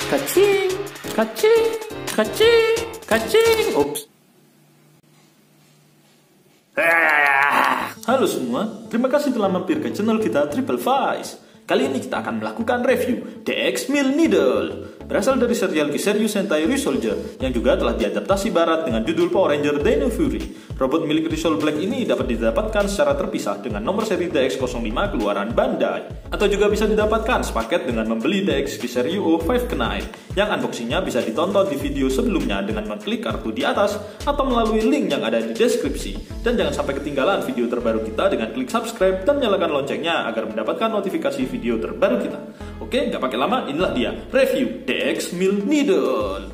Kacing, kacing, kacing, kacing. Ups. Halo semua, terima kasih telah mampir ke channel kita Triple Vice. Kali ini kita akan melakukan review DX Mill Needle. Berasal dari serial Kiseryu Sentai Ryusoulger yang juga telah diadaptasi barat dengan judul Power Ranger Dino Fury. Robot milik Ryusoul Black ini dapat didapatkan secara terpisah dengan nomor seri DX05 keluaran Bandai, atau juga bisa didapatkan sepaket dengan membeli DX Kiseryu O5 Knight, yang unboxingnya bisa ditonton di video sebelumnya dengan mengklik kartu di atas atau melalui link yang ada di deskripsi. Dan jangan sampai ketinggalan video terbaru kita dengan klik subscribe dan nyalakan loncengnya agar mendapatkan notifikasi video terbaru kita. Oke, nggak pakai lama, inilah dia review DX Mill Needle.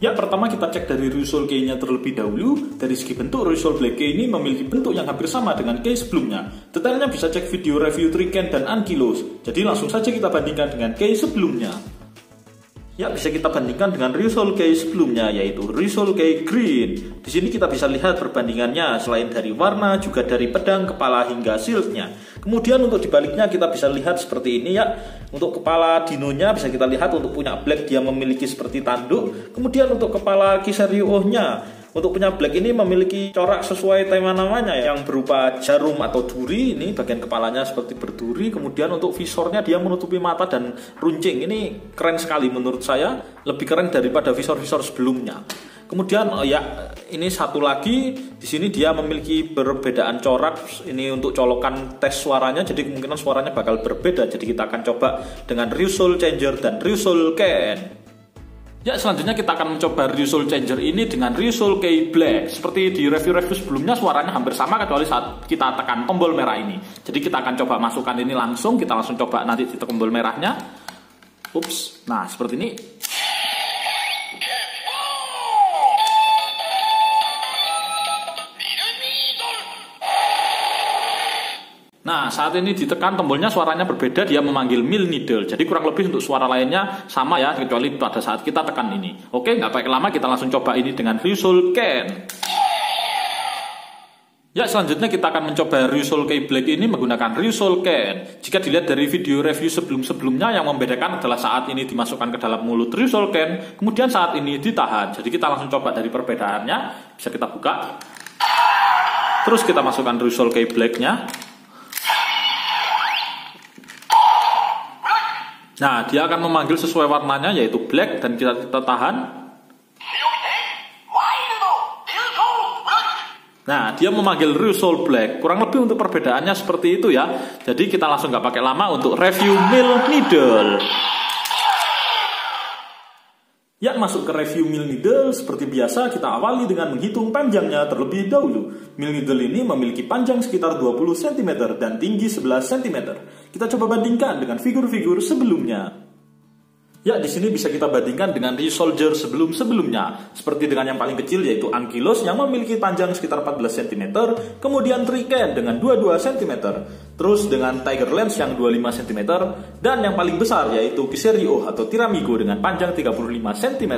Ya, pertama kita cek dari Ryusoul Kei-nya terlebih dahulu. Dari segi bentuk, Ryusoul Black Kei ini memiliki bentuk yang hampir sama dengan Kei sebelumnya. Detailnya bisa cek video review Triken dan Ankylos. Jadi langsung saja kita bandingkan dengan Kei sebelumnya. Ya, bisa kita bandingkan dengan Ryusoul Kei sebelumnya, yaitu Ryusoul Kei Green. Di sini kita bisa lihat perbandingannya selain dari warna, juga dari pedang, kepala, hingga shieldnya. Kemudian untuk dibaliknya kita bisa lihat seperti ini ya. Untuk kepala dinonya bisa kita lihat untuk punya Black dia memiliki seperti tanduk. Kemudian untuk kepala Kiseryu O-nya, untuk punya Black ini memiliki corak sesuai tema namanya yang berupa jarum atau duri. Ini bagian kepalanya seperti berduri. Kemudian untuk visornya dia menutupi mata dan runcing. Ini keren sekali menurut saya, lebih keren daripada visor-visor sebelumnya. Kemudian ya, ini satu lagi di sini dia memiliki perbedaan corak. Ini untuk colokan tes suaranya, jadi kemungkinan suaranya bakal berbeda. Jadi kita akan coba dengan Ryusoul Changer dan Ryusoul Ken. Ya, selanjutnya kita akan mencoba Ryusoul Changer ini dengan Ryusoul Kei Black. Seperti di review-review sebelumnya, suaranya hampir sama kecuali saat kita tekan tombol merah ini. Jadi kita akan coba masukkan ini langsung, kita langsung coba nanti di tombol merahnya. Ups, nah seperti ini. Nah, saat ini ditekan tombolnya suaranya berbeda, dia memanggil Mill Needle. Jadi kurang lebih untuk suara lainnya sama ya, kecuali pada saat kita tekan ini. Oke, nggak pakai lama, kita langsung coba ini dengan Ryusoul Ken. Ya, selanjutnya kita akan mencoba Ryusoul Kei Black ini menggunakan Ryusoul Ken. Jika dilihat dari video review sebelum-sebelumnya, yang membedakan adalah saat ini dimasukkan ke dalam mulut Ryusoul Ken, kemudian saat ini ditahan. Jadi kita langsung coba dari perbedaannya, bisa kita buka. Terus kita masukkan Ryusoul Kei Black-nya. Nah, dia akan memanggil sesuai warnanya, yaitu black, dan kita tahan. Nah, dia memanggil Ryusoul Black. Kurang lebih untuk perbedaannya seperti itu ya. Jadi kita langsung nggak pakai lama untuk review Mill Needle. Ya, masuk ke review Mill Needle. Seperti biasa kita awali dengan menghitung panjangnya terlebih dahulu. Mill Needle ini memiliki panjang sekitar 20 cm dan tinggi 11 cm. Kita coba bandingkan dengan figur-figur sebelumnya. Ya, di sini bisa kita bandingkan dengan Ryusoulger sebelum-sebelumnya. Seperti dengan yang paling kecil yaitu Ankylos yang memiliki panjang sekitar 14 cm, kemudian Triken dengan 22 cm, terus dengan Tiger Lance yang 25 cm, dan yang paling besar yaitu Kiseryu atau Tiramigo dengan panjang 35 cm.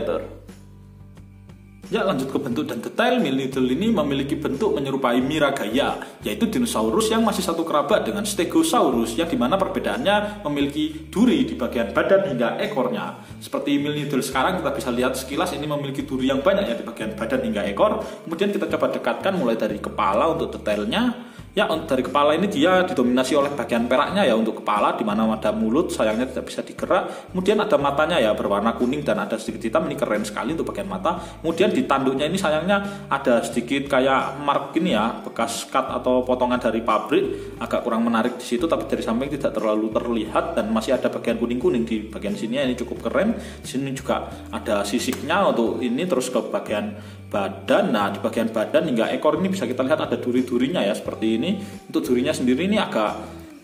Ya, lanjut ke bentuk dan detail. Mill Needle ini memiliki bentuk menyerupai Miragaya, yaitu dinosaurus yang masih satu kerabat dengan Stegosaurus, yang dimana perbedaannya memiliki duri di bagian badan hingga ekornya. Seperti Mill Needle sekarang kita bisa lihat sekilas ini memiliki duri yang banyak ya di bagian badan hingga ekor. Kemudian kita coba dekatkan mulai dari kepala untuk detailnya. Ya, dari kepala ini dia didominasi oleh bagian peraknya ya untuk kepala, di mana ada mulut, sayangnya tidak bisa digerak. Kemudian ada matanya ya berwarna kuning dan ada sedikit hitam, ini keren sekali untuk bagian mata. Kemudian di tanduknya ini sayangnya ada sedikit kayak mark ini ya, bekas cut atau potongan dari pabrik, agak kurang menarik di situ, tapi dari samping tidak terlalu terlihat dan masih ada bagian kuning-kuning di bagian sini. Ini cukup keren. Di sini juga ada sisiknya untuk ini, terus ke bagian badan. Nah, di bagian badan hingga ekor ini bisa kita lihat ada duri-durinya ya seperti ini. Untuk durinya sendiri ini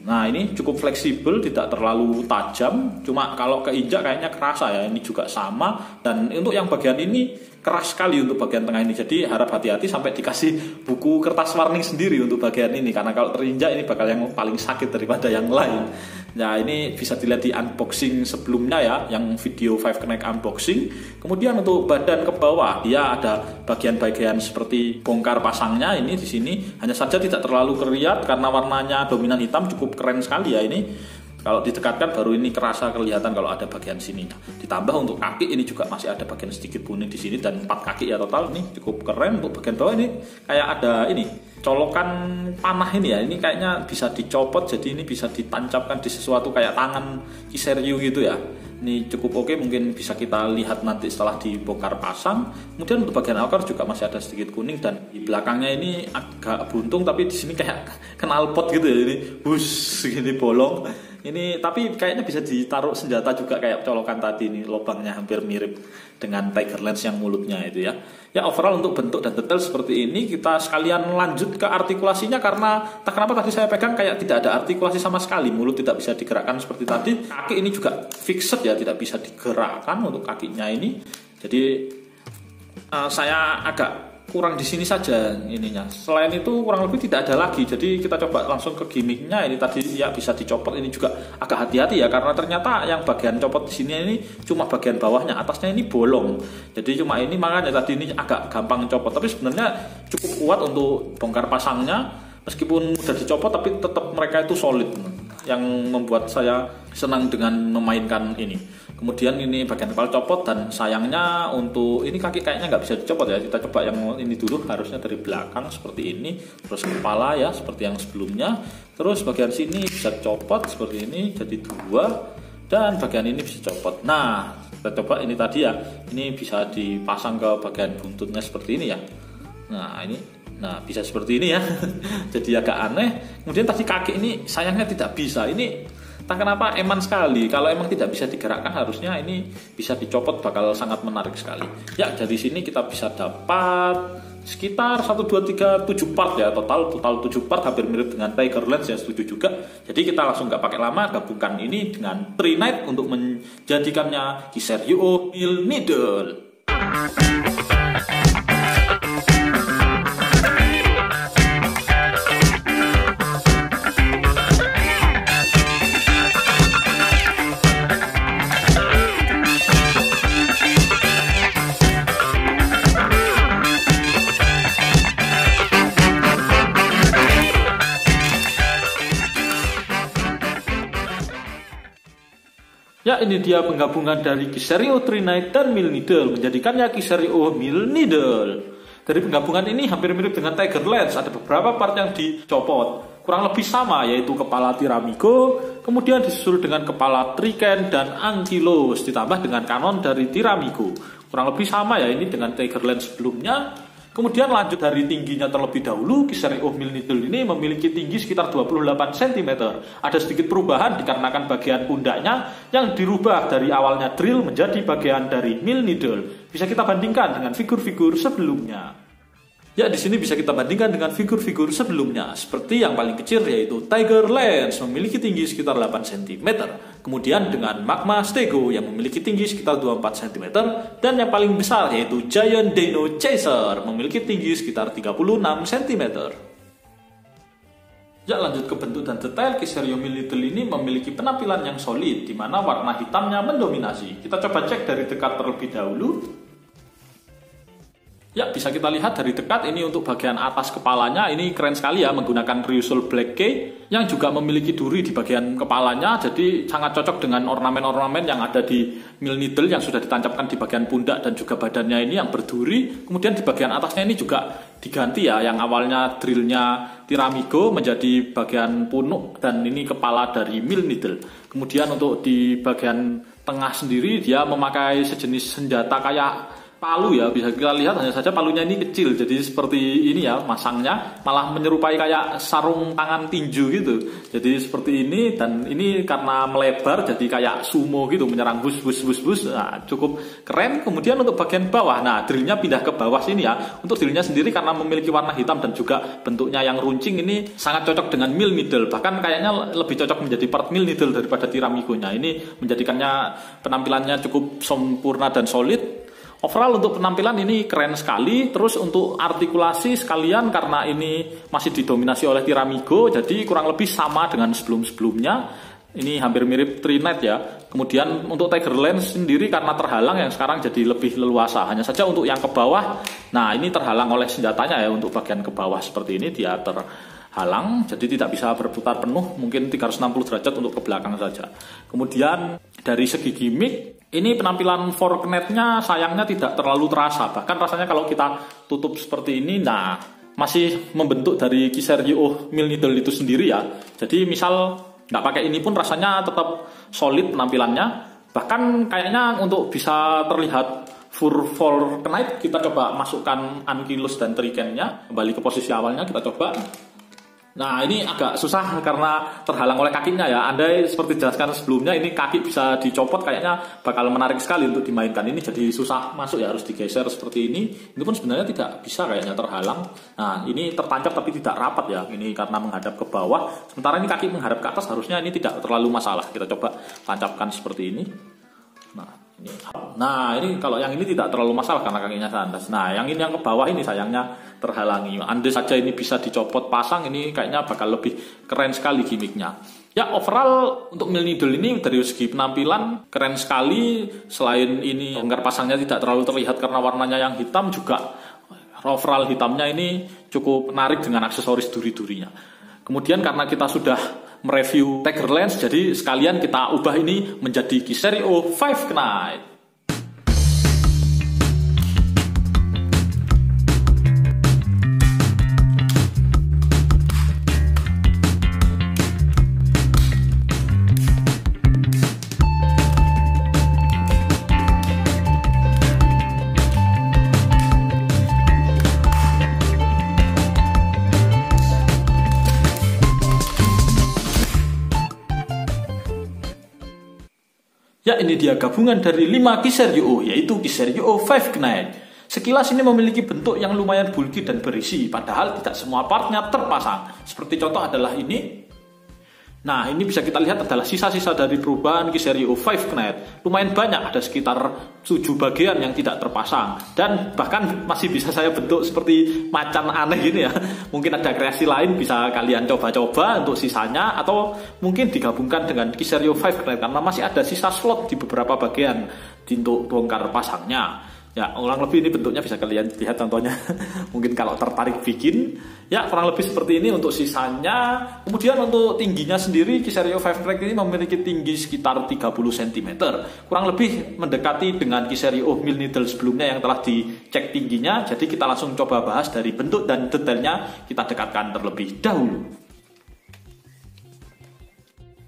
ini cukup fleksibel, tidak terlalu tajam. Cuma kalau keinjak kayaknya kerasa ya. Ini juga sama. Dan untuk yang bagian ini keras sekali untuk bagian tengah ini. Jadi harap hati-hati sampai dikasih buku kertas warning sendiri untuk bagian ini. Karena kalau terinjak ini bakal yang paling sakit daripada yang lain. Nah, ini bisa dilihat di unboxing sebelumnya ya, yang video 5 Connect unboxing. Kemudian untuk badan ke bawah, dia ada bagian-bagian seperti bongkar pasangnya ini di sini. Hanya saja tidak terlalu kelihatan karena warnanya dominan hitam, cukup keren sekali ya ini. Kalau didekatkan baru ini kerasa kelihatan kalau ada bagian sininya. Ditambah untuk kaki ini juga masih ada bagian sedikit kuning di sini, dan 4 kaki ya total. Ini cukup keren. Untuk bagian bawah ini kayak ada ini colokan panah ini ya. Ini kayaknya bisa dicopot, jadi ini bisa ditancapkan di sesuatu kayak tangan Kiseryu gitu ya. Ini cukup oke, mungkin bisa kita lihat nanti setelah dibongkar pasang. Kemudian untuk bagian akar juga masih ada sedikit kuning, dan di belakangnya ini agak buntung, tapi di sini kayak knalpot gitu ya. Ini segini bolong. Ini tapi kayaknya bisa ditaruh senjata juga kayak colokan tadi. Ini lubangnya hampir mirip dengan Tiger Lens yang mulutnya itu ya. Ya, overall untuk bentuk dan detail seperti ini. Kita sekalian lanjut ke artikulasinya, karena tak kenapa tadi saya pegang kayak tidak ada artikulasi sama sekali. Mulut tidak bisa digerakkan seperti tadi. Kaki ini juga fixed ya, tidak bisa digerakkan untuk kakinya ini. Jadi saya agak kurang di sini saja ininya. Selain itu kurang lebih tidak ada lagi. Jadi kita coba langsung ke gimmicknya. Ini tadi ya bisa dicopot. Ini juga agak hati-hati ya, karena ternyata yang bagian copot di sini ini cuma bagian bawahnya, atasnya ini bolong. Jadi cuma ini, makanya tadi ini agak gampang copot. Tapi sebenarnya cukup kuat untuk bongkar pasangnya. Meskipun mudah dicopot, tapi tetap mereka itu solid. Yang membuat saya senang dengan memainkan ini. Kemudian ini bagian kepala copot, dan sayangnya untuk ini kaki kayaknya nggak bisa dicopot ya. Kita coba yang ini dulu, harusnya dari belakang seperti ini. Terus kepala ya seperti yang sebelumnya. Terus bagian sini bisa copot seperti ini, jadi 2. Dan bagian ini bisa copot. Nah, kita coba ini tadi ya. Ini bisa dipasang ke bagian buntutnya seperti ini ya. Nah ini, nah bisa seperti ini ya. Jadi agak aneh. Kemudian tadi kaki ini sayangnya tidak bisa. Ini tak kenapa eman sekali. Kalau emang tidak bisa digerakkan, harusnya ini bisa dicopot, bakal sangat menarik sekali. Ya, dari sini kita bisa dapat sekitar 1, 2, 3, 7 part ya. Total 7 part, hampir mirip dengan Tiger Lens yang setuju juga. Jadi kita langsung nggak pakai lama, gabungkan ini dengan Tree Knight untuk menjadikannya Kiseryu Mill Needle. Ya, ini dia penggabungan dari Kiseryu Tree Knight dan Mill Needle, menjadikannya Kiseryu Mill Needle. Dari penggabungan ini hampir mirip dengan Tiger Lens. Ada beberapa part yang dicopot, kurang lebih sama, yaitu kepala Tiramigo, kemudian disusul dengan kepala Triken dan Ankylos, ditambah dengan kanon dari Tiramigo. Kurang lebih sama ya ini dengan Tiger Lens sebelumnya. Kemudian lanjut dari tingginya terlebih dahulu, Kiseryu Mill Needle ini memiliki tinggi sekitar 28 cm. Ada sedikit perubahan dikarenakan bagian pundaknya yang dirubah dari awalnya drill menjadi bagian dari Mill Needle. Bisa kita bandingkan dengan figur-figur sebelumnya. Ya, di sini bisa kita bandingkan dengan figur-figur sebelumnya. Seperti yang paling kecil yaitu Tiger Lens, memiliki tinggi sekitar 8 cm. Kemudian dengan Magma Stego yang memiliki tinggi sekitar 24 cm. Dan yang paling besar yaitu Giant Dino Chaser, memiliki tinggi sekitar 36 cm. Ya, lanjut ke bentuk dan detail. Kiseryu Mill Needle ini memiliki penampilan yang solid, di mana warna hitamnya mendominasi. Kita coba cek dari dekat terlebih dahulu. Ya, bisa kita lihat dari dekat ini untuk bagian atas kepalanya ini keren sekali ya, menggunakan Ryusol Black Key yang juga memiliki duri di bagian kepalanya. Jadi sangat cocok dengan ornamen-ornamen yang ada di Mill Needle yang sudah ditancapkan di bagian pundak dan juga badannya ini yang berduri. Kemudian di bagian atasnya ini juga diganti ya, yang awalnya drillnya Tiramigo menjadi bagian punuk, dan ini kepala dari Mill Needle. Kemudian untuk di bagian tengah sendiri dia memakai sejenis senjata kayak palu ya, bisa kita lihat, hanya saja palunya ini kecil, jadi seperti ini ya masangnya, malah menyerupai kayak sarung tangan tinju gitu. Jadi seperti ini, dan ini karena melebar jadi kayak sumo gitu, menyerang bus. Nah, cukup keren. Kemudian untuk bagian bawah, nah drillnya pindah ke bawah sini ya. Untuk drillnya sendiri karena memiliki warna hitam dan juga bentuknya yang runcing, ini sangat cocok dengan Mill Needle. Bahkan kayaknya lebih cocok menjadi part Mill Needle daripada Tiramigo-nya. Ini menjadikannya penampilannya cukup sempurna dan solid. Overall untuk penampilan ini keren sekali. Terus untuk artikulasi sekalian, karena ini masih didominasi oleh Tiramigo, jadi kurang lebih sama dengan sebelum-sebelumnya. Ini hampir mirip Tree Knight ya. Kemudian untuk Tiger Lens sendiri karena terhalang, yang sekarang jadi lebih leluasa. Hanya saja untuk yang ke bawah, nah ini terhalang oleh senjatanya ya. Untuk bagian ke bawah seperti ini dia terhalang, jadi tidak bisa berputar penuh, mungkin 360 derajat untuk ke belakang saja. Kemudian dari segi gimmick, ini penampilan forknetnya sayangnya tidak terlalu terasa, bahkan rasanya kalau kita tutup seperti ini, nah masih membentuk dari Kiseryoo Mil Needle itu sendiri ya. Jadi misal nggak pakai ini pun rasanya tetap solid penampilannya. Bahkan kayaknya untuk bisa terlihat full forknight, kita coba masukkan Ankylus dan Trikennya kembali ke posisi awalnya, kita coba. Nah ini agak susah karena terhalang oleh kakinya ya. Andai seperti jelaskan sebelumnya, ini kaki bisa dicopot, kayaknya bakal menarik sekali untuk dimainkan. Ini jadi susah masuk ya, harus digeser seperti ini. Ini pun sebenarnya tidak bisa kayaknya terhalang. Nah ini tertancap tapi tidak rapat ya, ini karena menghadap ke bawah. Sementara ini kaki menghadap ke atas, harusnya ini tidak terlalu masalah. Kita coba tancapkan seperti ini. Nah ini kalau yang ini tidak terlalu masalah karena kakinya sandas. Nah yang ini yang ke bawah ini sayangnya terhalangi. Andai saja ini bisa dicopot pasang, ini kayaknya bakal lebih keren sekali gimmicknya. Ya overall untuk Mil Needle ini dari segi penampilan keren sekali. Selain ini longgar pasangnya tidak terlalu terlihat karena warnanya yang hitam, juga overall hitamnya ini cukup menarik dengan aksesoris duri-durinya. Kemudian karena kita sudah mereview Tiger Lens, jadi sekalian kita ubah ini menjadi Kiseryoo 5 Knight. Ya ini dia gabungan dari 5 Kiseryoo, yaitu Kiseryoo 5 Knight. Sekilas ini memiliki bentuk yang lumayan bulky dan berisi, padahal tidak semua partnya terpasang. Seperti contoh adalah ini. Nah ini bisa kita lihat adalah sisa-sisa dari perubahan Kiseryoo 5 Knight. Lumayan banyak, ada sekitar 7 bagian yang tidak terpasang. Dan bahkan masih bisa saya bentuk seperti macan aneh gini ya. Mungkin ada kreasi lain, bisa kalian coba-coba untuk sisanya. Atau mungkin digabungkan dengan Kiseryoo 5 Knight, karena masih ada sisa slot di beberapa bagian untuk bongkar pasangnya. Ya kurang lebih ini bentuknya bisa kalian lihat contohnya. Mungkin kalau tertarik bikin, ya kurang lebih seperti ini untuk sisanya. Kemudian untuk tingginya sendiri, Kiseryoo 5 Knight ini memiliki tinggi sekitar 30 cm. Kurang lebih mendekati dengan Kiseryoo Mil Needle sebelumnya yang telah dicek tingginya. Jadi kita langsung coba bahas dari bentuk dan detailnya, kita dekatkan terlebih dahulu.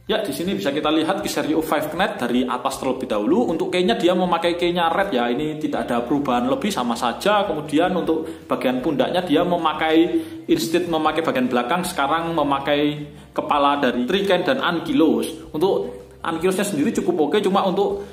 Ya, di sini bisa kita lihat Kiseryoo 5 Knight dari atas terlebih dahulu. Untuk keynya dia memakai keynya red ya, ini tidak ada perubahan lebih, sama saja. Kemudian untuk bagian pundaknya dia memakai, instead memakai bagian belakang, sekarang memakai kepala dari Triken dan Ankylus. Untuk Ankylosnya sendiri cukup oke, cuma untuk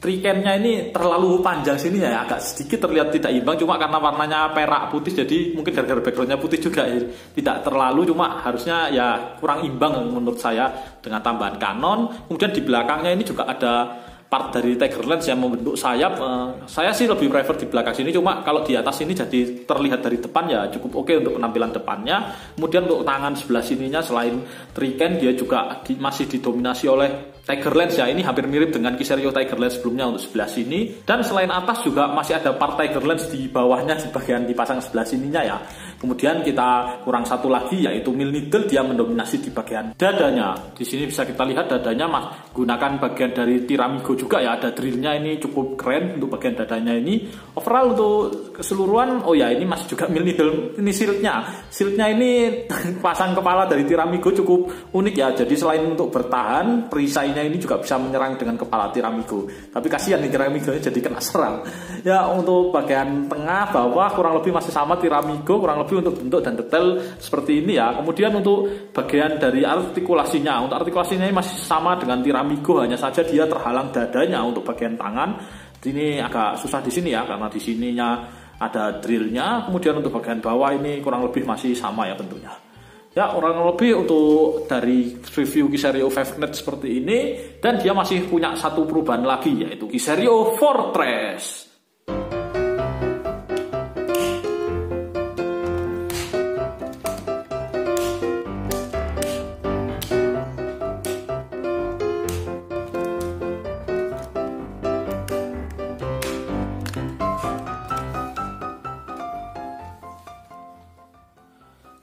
Trikennya ini terlalu panjang sini ya, agak sedikit terlihat tidak imbang, cuma karena warnanya perak putih, jadi mungkin gara-gara backgroundnya putih juga ya, tidak terlalu, cuma harusnya ya kurang imbang menurut saya dengan tambahan kanon. Kemudian di belakangnya ini juga ada part dari Tiger Lens yang membentuk sayap. Saya sih lebih prefer di belakang sini, cuma kalau di atas ini jadi terlihat dari depan ya cukup oke untuk penampilan depannya. Kemudian untuk tangan sebelah sininya selain Triken, dia juga masih didominasi oleh Tiger Lens ya, ini hampir mirip dengan Kiseryoo Tiger Lens sebelumnya untuk sebelah sini. Dan selain atas juga masih ada part Tiger Lens di bawahnya, di bagian dipasang sebelah sininya ya. Kemudian kita kurang satu lagi, yaitu Mil Needle, dia mendominasi di bagian dadanya. Di sini bisa kita lihat dadanya gunakan bagian dari Tiramigo juga ya, ada drillnya, ini cukup keren untuk bagian dadanya ini. Overall untuk keseluruhan, oh ya ini masih juga Mil Needle, ini shieldnya ini pasang kepala dari Tiramigo cukup unik ya. Jadi selain untuk bertahan, perisainya ini juga bisa menyerang dengan kepala Tiramigo. Tapi kasihan nih Tiramigo jadi kena serang. Ya untuk bagian tengah bawah kurang lebih masih sama Tiramigo, kurang lebih untuk bentuk dan detail seperti ini ya. Kemudian untuk bagian dari artikulasinya, untuk artikulasinya ini masih sama dengan Tiramigo, hanya saja dia terhalang dadanya untuk bagian tangan. Ini agak susah di sini ya, karena di sininya ada drillnya. Kemudian untuk bagian bawah ini kurang lebih masih sama ya bentuknya. Ya kurang lebih untuk dari review Kiseryoo 5 Knight seperti ini. Dan dia masih punya satu perubahan lagi, yaitu Kiseryoo Fortress.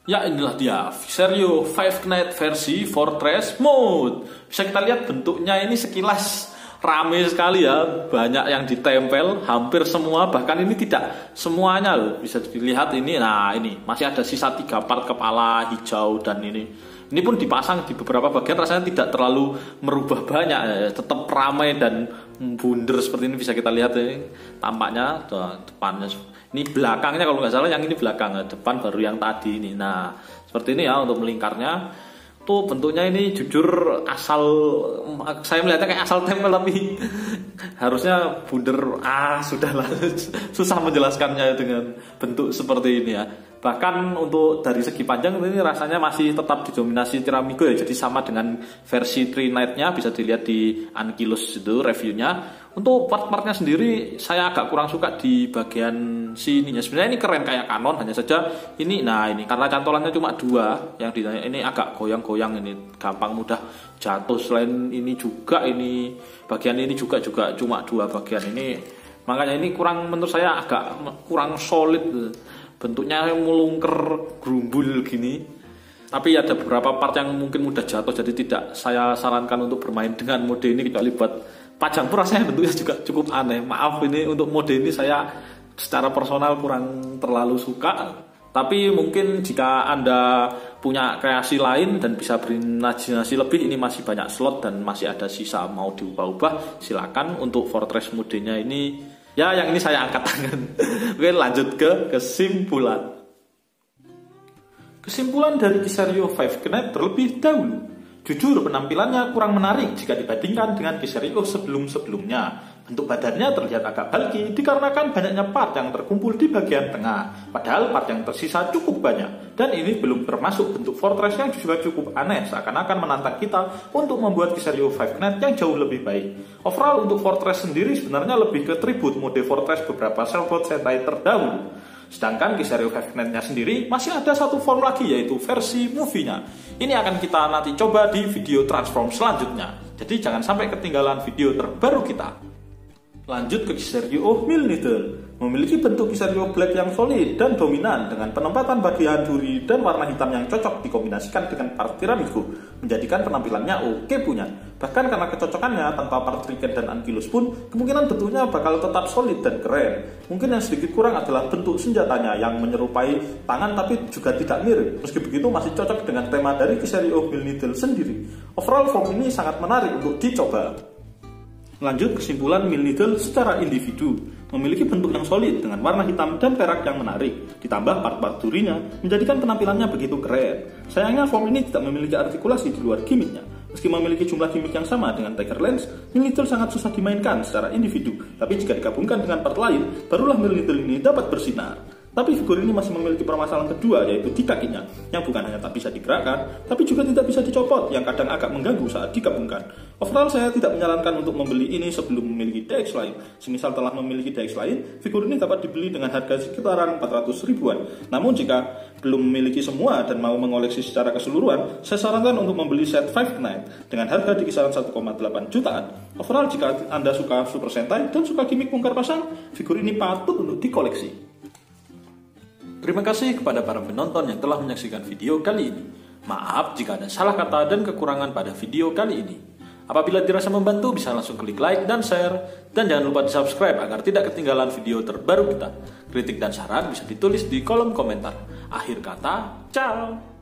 Ya, inilah dia Viserio 5 Knight versi Fortress Mode. Bisa kita lihat bentuknya ini sekilas rame sekali ya, banyak yang ditempel, hampir semua, bahkan ini tidak semuanya loh, bisa dilihat ini. Nah, ini masih ada sisa 3 part kepala hijau, dan ini pun dipasang di beberapa bagian, rasanya tidak terlalu merubah banyak ya, tetap ramai dan bundar seperti ini. Bisa kita lihat ya, tampaknya depannya. Ini belakangnya kalau nggak salah, yang ini belakang, depan baru yang tadi ini. Nah, seperti ini ya untuk melingkarnya. Tuh bentuknya ini jujur saya melihatnya kayak asal tempel, tapi harusnya bundar. Sudahlah, susah menjelaskannya dengan bentuk seperti ini ya. Bahkan untuk dari segi panjang ini rasanya masih tetap didominasi Tiramigo ya, jadi sama dengan versi 3 Knight-nya. Bisa dilihat di Ankylus itu reviewnya. Untuk part-partnya sendiri saya agak kurang suka di bagian sininya. Sebenarnya ini keren kayak kanon, hanya saja ini karena cantolannya cuma 2 yang ditanya, ini agak goyang-goyang, ini gampang mudah jatuh. Selain ini juga ini bagian ini juga cuma 2 bagian ini, makanya ini menurut saya agak kurang solid. Bentuknya melungker gerumbul gini. Tapi ada beberapa part yang mungkin mudah jatuh, jadi tidak saya sarankan untuk bermain dengan mode ini, kecuali buat pajang pun rasanya bentuknya juga cukup aneh. Maaf, ini untuk mode ini saya secara personal kurang terlalu suka. Tapi mungkin jika Anda punya kreasi lain dan bisa berimajinasi lebih, ini masih banyak slot dan masih ada sisa mau diubah-ubah, silakan. Untuk Fortress mode-nya ini ya, yang ini saya angkat tangan. Oke, lanjut ke kesimpulan. Kesimpulan dari Viserio 5 Knight terlebih dahulu. Jujur, penampilannya kurang menarik jika dibandingkan dengan Viserio sebelum-sebelumnya. Bentuk badannya terlihat agak bulky dikarenakan banyaknya part yang terkumpul di bagian tengah. Padahal part yang tersisa cukup banyak. Dan ini belum termasuk bentuk Fortress yang juga cukup aneh, seakan-akan menantang kita untuk membuat Viserio 5 Knight yang jauh lebih baik. Overall untuk Fortress sendiri sebenarnya lebih ke tribute mode Fortress beberapa Sailboat Sentai terdahulu. Sedangkan Viserio 5 Knight-nya sendiri masih ada satu form lagi, yaitu versi movie-nya. Ini akan kita nanti coba di video transform selanjutnya. Jadi jangan sampai ketinggalan video terbaru kita. Lanjut ke Viserio Milneedle. Memiliki bentuk Viserio Black yang solid dan dominan dengan penempatan bagian duri dan warna hitam yang cocok dikombinasikan dengan part Tiramigo, menjadikan penampilannya oke punya. Bahkan karena kecocokannya tanpa part Triken dan Ankylus pun, kemungkinan bentuknya bakal tetap solid dan keren. Mungkin yang sedikit kurang adalah bentuk senjatanya yang menyerupai tangan tapi juga tidak mirip. Meski begitu masih cocok dengan tema dari Viserio Milneedle sendiri. Overall form ini sangat menarik untuk dicoba. Lanjut kesimpulan Milneedle secara individu. Memiliki bentuk yang solid dengan warna hitam dan perak yang menarik, ditambah part-part durinya menjadikan penampilannya begitu keren. Sayangnya form ini tidak memiliki artikulasi di luar gimmicknya. Meski memiliki jumlah gimmick yang sama dengan Tiger Lance, Milneedle sangat susah dimainkan secara individu. Tapi jika digabungkan dengan part lain, barulah Milneedle ini dapat bersinar. Tapi figur ini masih memiliki permasalahan kedua, yaitu di kakinya, yang bukan hanya tak bisa digerakkan, tapi juga tidak bisa dicopot, yang kadang agak mengganggu saat digabungkan. Overall, saya tidak menyarankan untuk membeli ini sebelum memiliki DX lain. Semisal telah memiliki DX lain, figur ini dapat dibeli dengan harga sekitaran 400 ribuan. Namun jika belum memiliki semua dan mau mengoleksi secara keseluruhan, saya sarankan untuk membeli set 5 Knight dengan harga di kisaran 1,8 jutaan. Overall, jika Anda suka Super Sentai dan suka gimmick bongkar pasang, figur ini patut untuk dikoleksi. Terima kasih kepada para penonton yang telah menyaksikan video kali ini. Maaf jika ada salah kata dan kekurangan pada video kali ini. Apabila dirasa membantu, bisa langsung klik like dan share. Dan jangan lupa di subscribe agar tidak ketinggalan video terbaru kita. Kritik dan saran bisa ditulis di kolom komentar. Akhir kata, ciao!